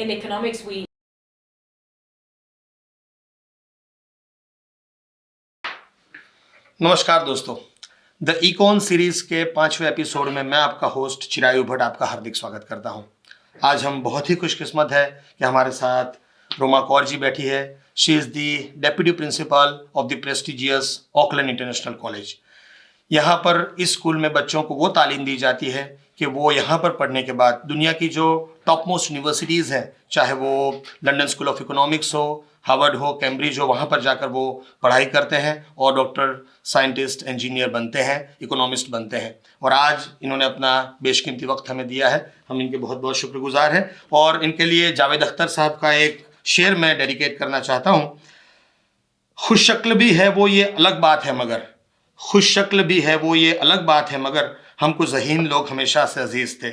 in economics we नमस्कार दोस्तों, the icon series के 5वें एपिसोड में मैं आपका होस्ट चिरायु भट्ट आपका हार्दिक स्वागत करता हूं। आज हम बहुत ही खुशकिस्मत है कि हमारे साथ रोमा कौर जी बैठी है। She is the deputy principle of the prestigious Auckland international college. यहाँ पर इस स्कूल में बच्चों को वो तालीम दी जाती है कि वो यहाँ पर पढ़ने के बाद दुनिया की जो टॉप मोस्ट यूनिवर्सिटीज़ हैं, चाहे वो लंदन स्कूल ऑफ इकोनॉमिक्स हो, हार्वर्ड हो, कैम्ब्रिज हो, वहाँ पर जाकर वो पढ़ाई करते हैं और डॉक्टर, साइंटिस्ट, इंजीनियर बनते हैं, इकोनॉमिस्ट बनते हैं। और आज इन्होंने अपना बेशकीमती वक्त हमें दिया है, हम इनके बहुत बहुत शुक्रगुजार हैं। और इनके लिए जावेद अख्तर साहब का एक शेर मैं डेडिकेट करना चाहता हूँ। खुश शक्ल भी है वो ये अलग बात है मगर, खुश शक्ल भी है वो ये अलग बात है मगर, हमको ज़हीन लोग हमेशा से अजीज थे।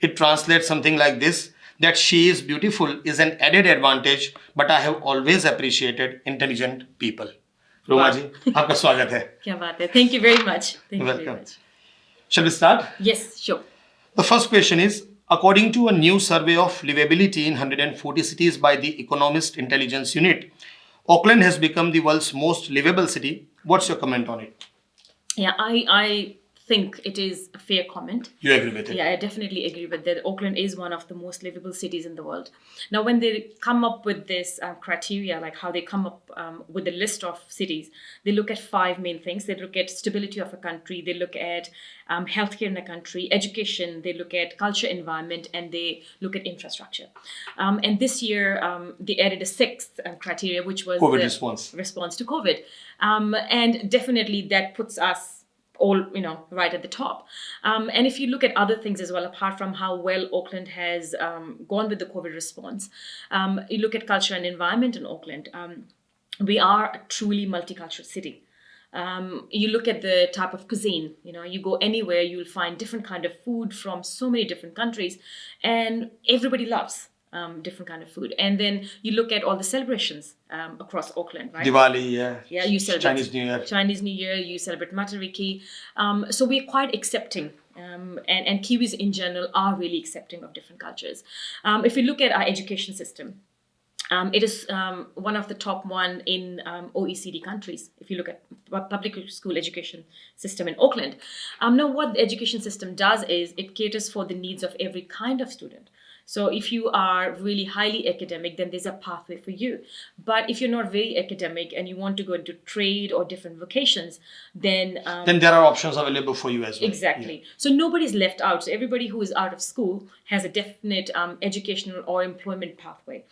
It translate something like this, that she is beautiful is an added advantage, but I have always appreciated intelligent people. Roma ji, आपका स्वागत है। क्या बात है, thank you very much. Thank you very Welcome. much. Shall we start? Yes, sure. The first question is, according to a new survey of livability in 140 cities by the Economist Intelligence Unit, Auckland has become the world's most livable city. What's your comment on it? Yeah, I think it is a fair comment. You agree with it? Yeah, I definitely agree with that. Auckland is one of the most livable cities in the world. Now, when they come up with this criteria, like how they come up with the list of cities, they look at 5 main things. They look at stability of a country, they look at healthcare in a country, education, they look at culture, environment, and they look at infrastructure. And this year, they added a 6th criteria, which was COVID the response to COVID. And definitely that puts us all right at the top. And if you look at other things as well, apart from how well Auckland has gone with the COVID response, you look at culture and environment in Auckland, we are a truly multicultural city. You look at the type of cuisine, you go anywhere, you'll find different kind of food from so many different countries, and everybody loves different kind of food. And then you look at all the celebrations across Auckland, right? Diwali, Yeah, you celebrate Chinese New Year. Chinese New Year, you celebrate Matariki. So we're quite accepting. And Kiwis in general are really accepting of different cultures. If we look at our education system, it is one of the top one in OECD countries. If you look at public school education system in Auckland. Now, what the education system does is it caters for the needs of every kind of student. So if you are really highly academic, then there's a pathway for you. But if you're not very academic and you want to go into trade or different vocations, then there are options available for you as well. Exactly. Yeah. So nobody's left out. So everybody who is out of school has a definite educational or employment pathway,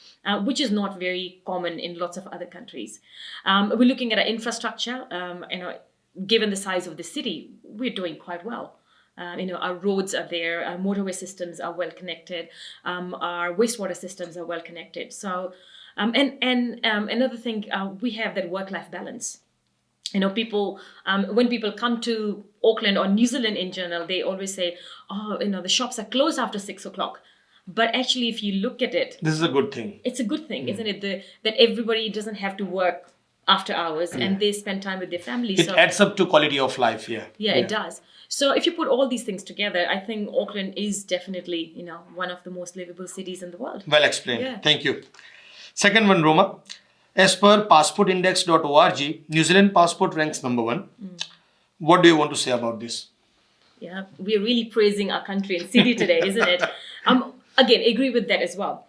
which is not very common in lots of other countries. We're looking at our infrastructure. Given the size of the city, we're doing quite well. Our roads are there, our motorway systems are well connected, our wastewater systems are well connected. So, and another thing, we have that work-life balance. People, when people come to Auckland or New Zealand in general, they always say, the shops are closed after 6 o'clock. But actually, if you look at it, this is a good thing. It's a good thing, isn't it? That everybody doesn't have to work after hours and they spend time with their families. It adds up to quality of life, yeah, it does. So if you put all these things together, I think Auckland is definitely, one of the most livable cities in the world. Well explained. Yeah. Thank you. Second one, Roma. As per passportindex.org, New Zealand passport ranks number 1. What do you want to say about this? Yeah, we're really praising our country and city today, isn't it? Again, agree with that as well.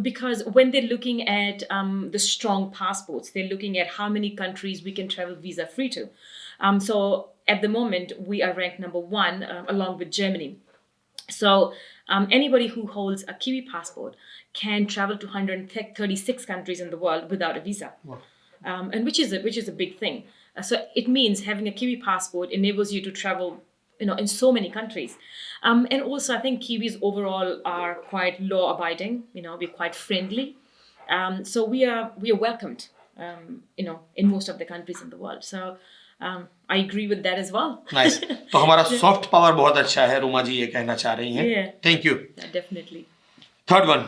Because when they're looking at the strong passports, they're looking at how many countries we can travel visa-free to. So at the moment, we are ranked number 1 along with Germany. So anybody who holds a Kiwi passport can travel to 136 countries in the world without a visa. Wow. And which is a big thing. So it means having a Kiwi passport enables you to travel in so many countries. And also, I think Kiwis overall are quite law-abiding. We're quite friendly. So we are welcomed, in most of the countries in the world. So I agree with that as well. Nice. तो हमारा soft power बहुत अच्छा है, रोमा जी ये कहना चाह रही हैं. Yeah. Thank you. Yeah, definitely. Third one.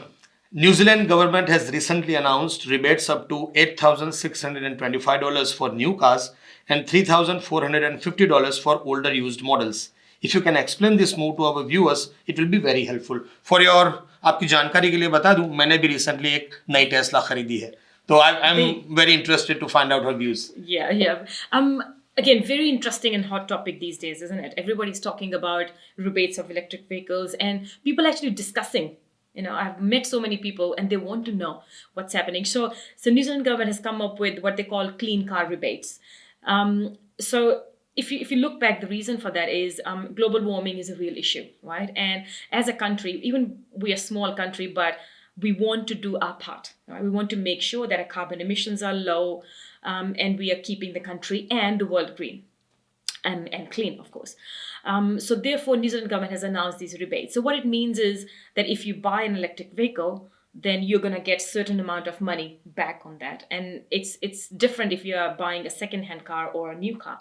New Zealand government has recently announced rebates up to $8,625 for new cars and $3,450 for older used models. If you can explain this move to our viewers, it will be very helpful. For your आपकी जानकारी के लिए बता दूं, मैंने भी recently एक नई टेस्ला खरीदी है, तो I am very interested to find out her views. Yeah. Again, very interesting and hot topic these days, isn't it? Everybody's talking about rebates of electric vehicles and people actually discussing. I've met so many people and they want to know what's happening. So New Zealand government has come up with what they call clean car rebates. So if you look back, the reason for that is global warming is a real issue, right? And as a country, even we're a small country, but we want to do our part. Right? We want to make sure that our carbon emissions are low, and we are keeping the country and the world green and clean, of course. So therefore, New Zealand government has announced these rebates. So what it means is that if you buy an electric vehicle, then you're going to get certain amount of money back on that. And it's different if you're buying a second-hand car or a new car.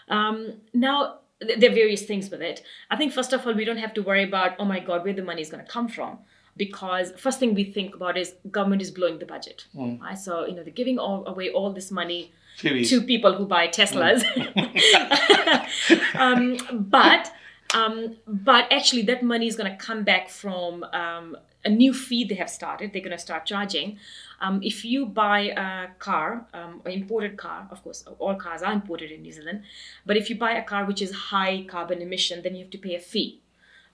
Now, there are various things with it. I think, first of all, we don't have to worry about, oh my God, where the money is going to come from. Because first thing we think about is government is blowing the budget. Right? So, they're giving away all this money to people who buy Teslas. But actually that money is going to come back from a new fee they have started. They're going to start charging. If you buy a car, an imported car, of course, all cars are imported in New Zealand, but if you buy a car which is high carbon emission, then you have to pay a fee.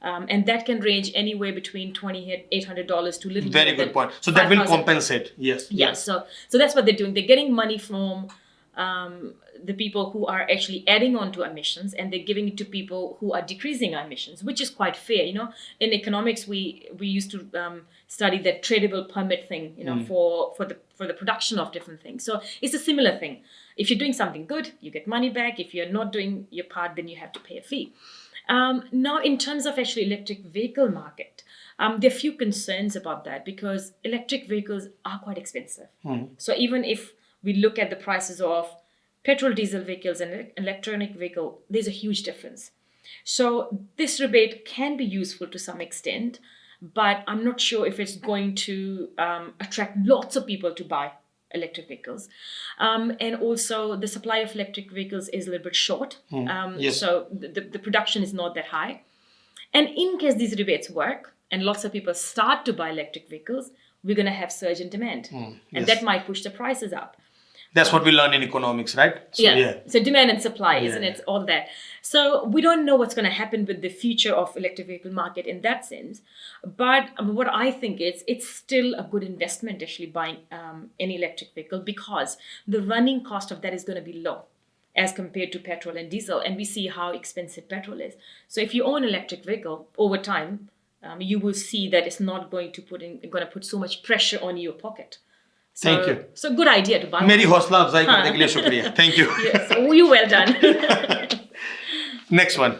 And that can range anywhere between $2,800 to little Very more good than point. So that will 5,000. compensate. Yes. Yeah. So that's what they're doing. They're getting money from the people who are actually adding on to emissions, and they're giving it to people who are decreasing our emissions, which is quite fair. In economics, we used to study that tradable permit thing. For the production of different things. So it's a similar thing. If you're doing something good, you get money back. If you're not doing your part, then you have to pay a fee. Now, in terms of actually electric vehicle market, there are few concerns about that because electric vehicles are quite expensive. So even if we look at the prices of petrol, diesel vehicles and electronic vehicle, there's a huge difference. So this rebate can be useful to some extent, but I'm not sure if it's going to attract lots of people to buy electric vehicles. And also the supply of electric vehicles is a little bit short. Yes. So the production is not that high. And in case these rebates work and lots of people start to buy electric vehicles, we're going to have surge in demand. And that might push the prices up. That's what we learn in economics, right? So, So demand and supply, isn't it? All that. So we don't know what's going to happen with the future of electric vehicle market in that sense. But what I think is it's still a good investment actually buying any electric vehicle because the running cost of that is going to be low as compared to petrol and diesel. And we see how expensive petrol is. So if you own an electric vehicle over time, you will see that it's not going to put so much pressure on your pocket. Thank you. So good idea to buy. मेरी हौसला अफजाई करने के लिए शुक्रिया. Thank you. Yes, you well done. Next one.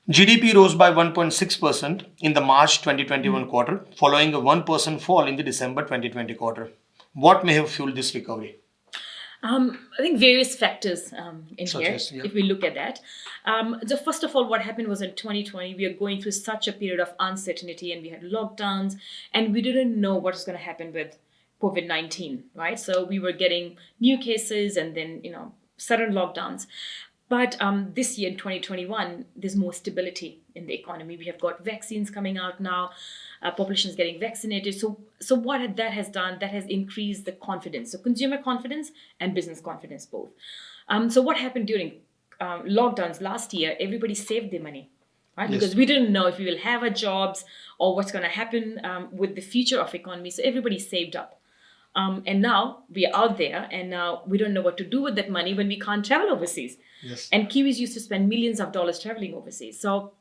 GDP rose by 1.6% in the March 2021 quarter, following a 1% fall in the December 2020 quarter. What may have fueled this recovery? I think various factors in Such here, as, yeah. if we look at that. So first of all, what happened was in 2020, we are going through such a period of uncertainty and we had lockdowns and we didn't know what was going to happen with COVID-19, right? So we were getting new cases and then, sudden lockdowns. But this year in 2021, there's more stability in the economy. We have got vaccines coming out now. Population is getting vaccinated. So what that has done, that has increased the confidence. So consumer confidence and business confidence both. So what happened during lockdowns last year, everybody saved their money. Right? Yes. Because we didn't know if we will have our jobs or what's going to happen with the future of economy. So everybody saved up. And now we are out there and now we don't know what to do with that money when we can't travel overseas. Yes. And Kiwis used to spend millions of dollars traveling overseas. So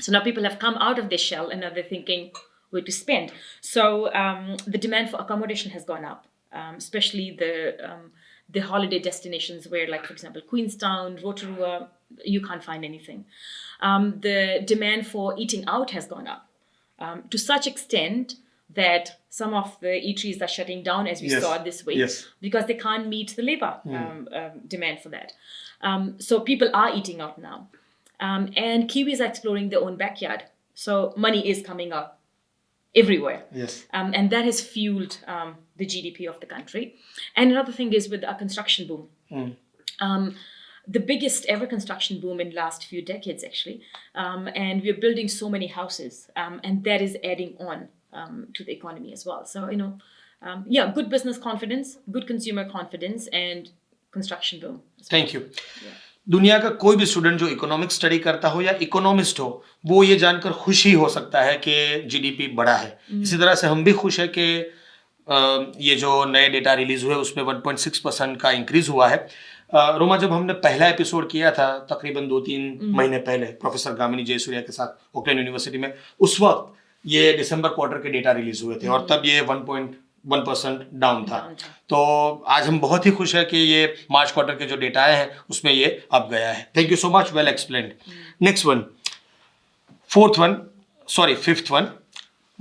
now people have come out of their shell and now they're thinking where to spend. So the demand for accommodation has gone up, especially the holiday destinations where, like, for example, Queenstown, Rotorua, you can't find anything. The demand for eating out has gone up to such extent that some of the eateries are shutting down, as we Yes. saw this week, Yes. because they can't meet the labor demand for that. So people are eating out now. And Kiwis are exploring their own backyard. So money is coming up everywhere. Yes. And that has fueled the GDP of the country. And another thing is with our construction boom. the biggest ever construction boom in last few decades, actually. And we're building so many houses, and that is adding on to the economy as well. So, yeah, good business confidence, good consumer confidence, and construction boom. Thank you. दुनिया का कोई भी student जो economics study करता हो या economist हो, वो ये जानकर खुश ही हो सकता है कि जीडीपी बढ़ा है। इसी तरह से हम भी खुश है कि ये जो नए डेटा रिलीज हुए उसमें 1.6% का इंक्रीज हुआ है। रोमा, जब हमने पहला एपिसोड किया था तकरीबन 2-3 महीने पहले प्रोफेसर गामिनी जयसूर्या के साथ ओकलैंड यूनिवर्सिटी में, उस वक्त ये दिसंबर क्वार्टर के डेटा रिलीज हुए थे और तब ये 1.1% डाउन था। तो आज हम बहुत ही खुश है कि ये मार्च क्वार्टर के जो डेटा आए हैं उसमें ये अप गया है। Thank you so much, well explained. Next one, fifth one,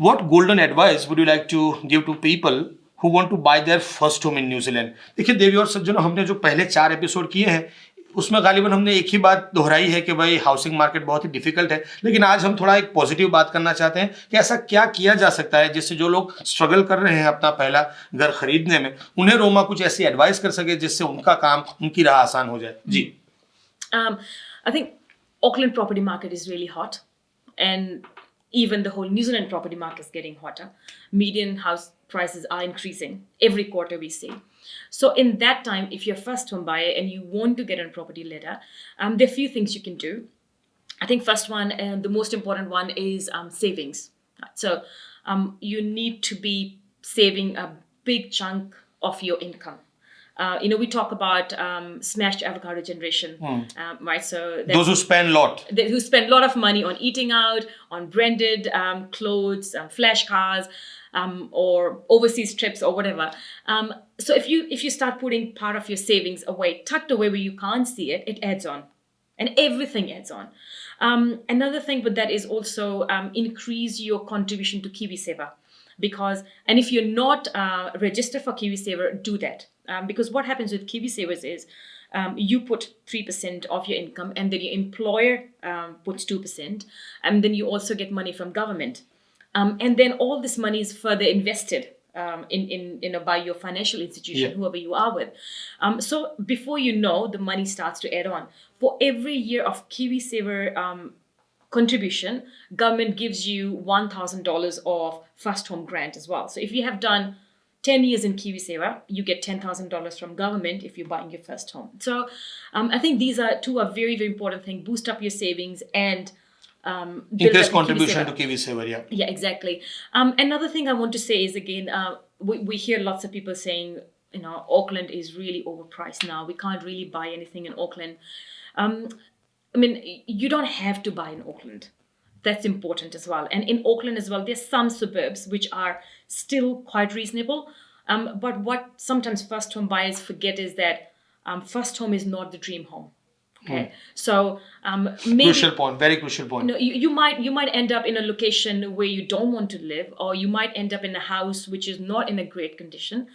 what golden advice would you like to give to people who want to buy their first home in New Zealand? देखिए देवी और सज्जनों, हमने जो पहले 4 episode किए हैं उसमें गालिबन हमने एक ही बात दोहराई है कि भाई हाउसिंग मार्केट बहुत ही डिफिकल्ट है, लेकिन आज हम थोड़ा एक पॉजिटिव बात करना चाहते हैं कि ऐसा क्या किया जा सकता है जिससे जो लोग स्ट्रगल कर रहे हैं अपना पहला घर खरीदने में, उन्हें रोमा कुछ ऐसी एडवाइस कर सके जिससे उनका काम, उनकी राह आसान हो जाए। जी। I think Auckland property market is really hot, and even the whole New Zealand property market is getting hotter. Median house prices are increasing every quarter, we see. So in that time, if you're a first home buyer and you want to get on property ladder, there are few things you can do. I think first one, and the most important one, is savings. So you need to be saving a big chunk of your income. We talk about smashed avocado generation, right? So those who spend a lot. Who spend a lot of money on eating out, on branded clothes, flash cars, or overseas trips or whatever. So if you start putting part of your savings away, tucked away where you can't see it, it adds on. And everything adds on. Another thing with that is also increase your contribution to KiwiSaver. And if you're not registered for KiwiSaver, do that. Because what happens with KiwiSavers is you put 3% of your income, and then your employer puts 2%, and then you also get money from government. And then all this money is further invested by your financial institution, whoever you are with. So before you know, the money starts to add on. For every year of KiwiSaver contribution, government gives you $1,000 of first home grant as well. So if you have done 10 years in KiwiSaver, you get $10,000 from government if you're buying your first home. So I think these are two very, very important things. Boost up your savings and increase contribution to KiwiSaver. Yeah, exactly. Another thing I want to say is, again, we hear lots of people saying, Auckland is really overpriced now. We can't really buy anything in Auckland. You don't have to buy in Auckland. That's important as well. And in Auckland as well, there's some suburbs which are still quite reasonable. But what sometimes first home buyers forget is that first home is not the dream home. Okay, so maybe, crucial point, very crucial point. You might end up in a location where you don't want to live, or you might end up in a house which is not in a great condition.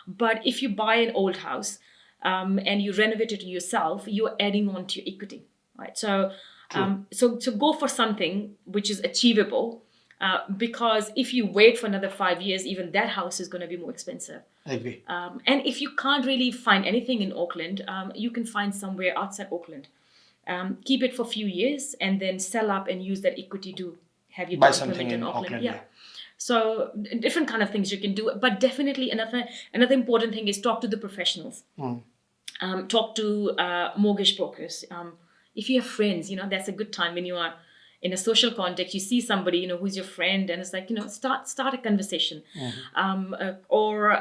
But if you buy an old house and you renovate it yourself, you're adding on to your equity, right? So so go for something which is achievable, because if you wait for another 5 years, even that house is going to be more expensive. I agree. And if you can't really find anything in Auckland, you can find somewhere outside Auckland. Keep it for a few years and then sell up and use that equity to have your buy down something payment in in Auckland. Auckland. Yeah. So different kind of things you can do. But definitely another important thing is talk to the professionals. Talk to mortgage brokers. If you have friends, that's a good time when you are in a social context. You see somebody, who's your friend, and it's like, start a conversation. Or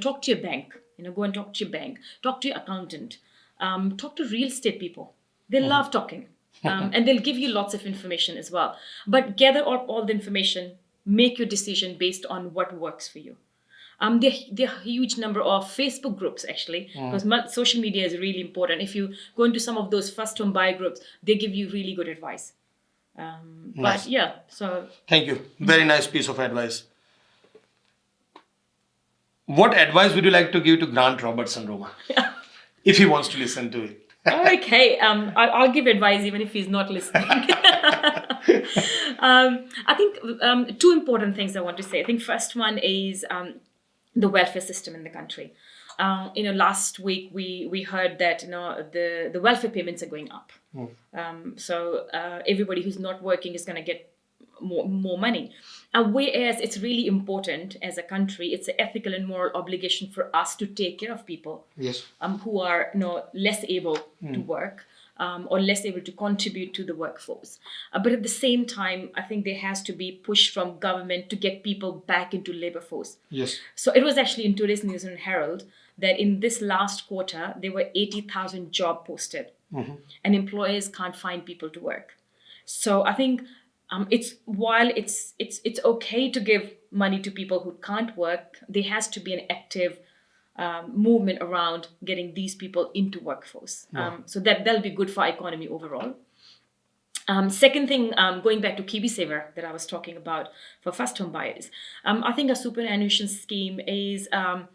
talk to your bank. Go and talk to your bank. Talk to your accountant. Talk to real estate people. They love talking. And they'll give you lots of information as well. But gather all the information. Make your decision based on what works for you. There are a huge number of Facebook groups, actually, because social media is really important. If you go into some of those first home buyer groups, they give you really good advice. Nice. But yeah, so. Thank you. Very nice piece of advice. What advice would you like to give to Grant Robertson, Roma? If he wants to listen to it. Okay, I'll give advice even if he's not listening. I think two important things I want to say. I think first one is the welfare system in the country. Last week we heard that the welfare payments are going up. So everybody who's not working is going to get more money. Whereas it's really important as a country, it's an ethical and moral obligation for us to take care of people Yes. who are less able to work. Or less able to contribute to the workforce. But at the same time, I think there has to be push from government to get people back into labor force. Yes. So it was actually in today's News and Herald that in this last quarter, there were 80,000 jobs posted and employers can't find people to work. So I think it's okay to give money to people who can't work, there has to be an active movement around getting these people into workforce. So that'll be good for our economy overall. Second thing, going back to KiwiSaver that I was talking about for first home buyers, I think our superannuation scheme is a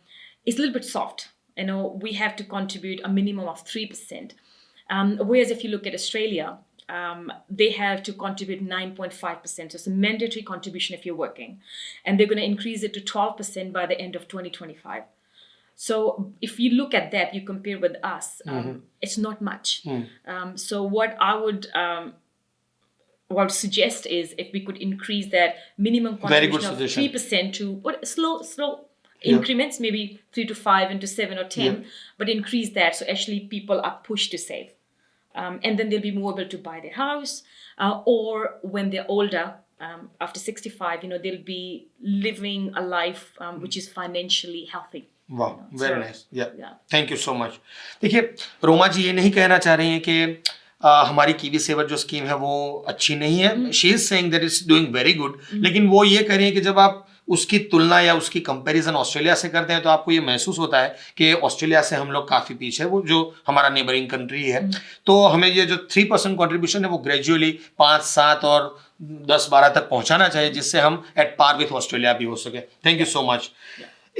little bit soft. We have to contribute a minimum of 3%. Whereas if you look at Australia, they have to contribute 9.5%. So it's a mandatory contribution if you're working. And they're going to increase it to 12% by the end of 2025. So if you look at that, you compare with us, it's not much. So what I would suggest is if we could increase that minimum contribution of 3% to slow increments, maybe 3 to 5 into 7 or 10, but increase that so actually people are pushed to save. And then they'll be more able to buy their house, or when they're older, after 65, they'll be living a life which is financially healthy. वाह, very nice, या thank you so much. देखिए, रोमा जी ये नहीं कहना चाह रही हैं कि हमारी कीवी सेवर जो स्कीम है वो अच्छी नहीं है। She is saying that it's doing very good, लेकिन वो ये कह रही हैं कि जब आप उसकी तुलना या उसकी कंपैरिजन ऑस्ट्रेलिया से करते हैं तो आपको ये महसूस होता है कि ऑस्ट्रेलिया से हम लोग काफ़ी पीछे है, वो जो हमारा नेबरिंग कंट्री है। तो हमें ये जो 3% कॉन्ट्रीब्यूशन है वो ग्रेजुअली 5, 7 और 10, 12 तक पहुंचाना चाहिए, जिससे हम एट पार विथ ऑस्ट्रेलिया भी हो सके। Thank you so much.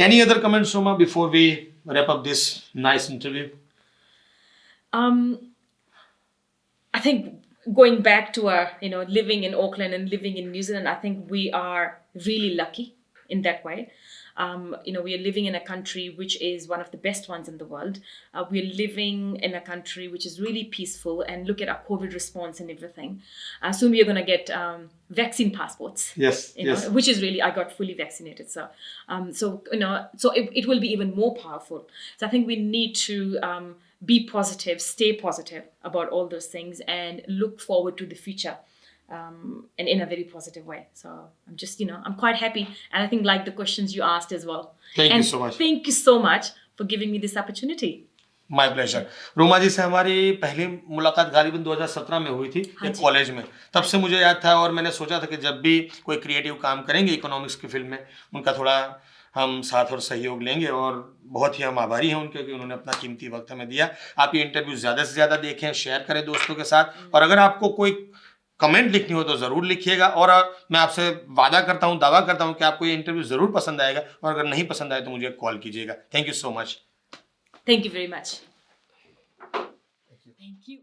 Any other comments, Soma, before we wrap up this nice interview? I think going back to our, living in Auckland and living in New Zealand, I think we are really lucky in that way. We are living in a country which is one of the best ones in the world. We are living in a country which is really peaceful, and look at our COVID response and everything. Soon we are going to get vaccine passports. Yes, yes. Which is really, I got fully vaccinated. So it will be even more powerful. So I think we need to be positive, stay positive about all those things, and look forward to the future. And in a very positive way. So I'm just, I'm quite happy. And I think like the questions you asked as well. Thank you so much. Thank you so much for giving me this opportunity. My pleasure. Roma ji से हमारी पहली मुलाकात गालिबन 2017 में हुई थी एक college में। तब से मुझे याद था और मैंने सोचा था कि जब भी कोई क्रिएटिव काम करेंगे इकोनॉमिक्स की फील्ड में, उनका थोड़ा हम साथ और सहयोग लेंगे, और बहुत ही हम आभारी हैं उनके कि उन्होंने अपना कीमती वक्त हमें दिया। आप ये इंटरव्यू ज़्यादा से ज़्यादा देखें, शेयर करें दोस्तों के साथ, और अगर आपको कोई कमेंट लिखनी हो तो ज़रूर लिखिएगा। और मैं आपसे वादा करता हूँ, दावा करता हूँ कि आपको ये इंटरव्यू ज़रूर पसंद आएगा, और अगर नहीं पसंद आए तो मुझे कॉल कीजिएगा। Thank you so much. Thank you very much. Thank you.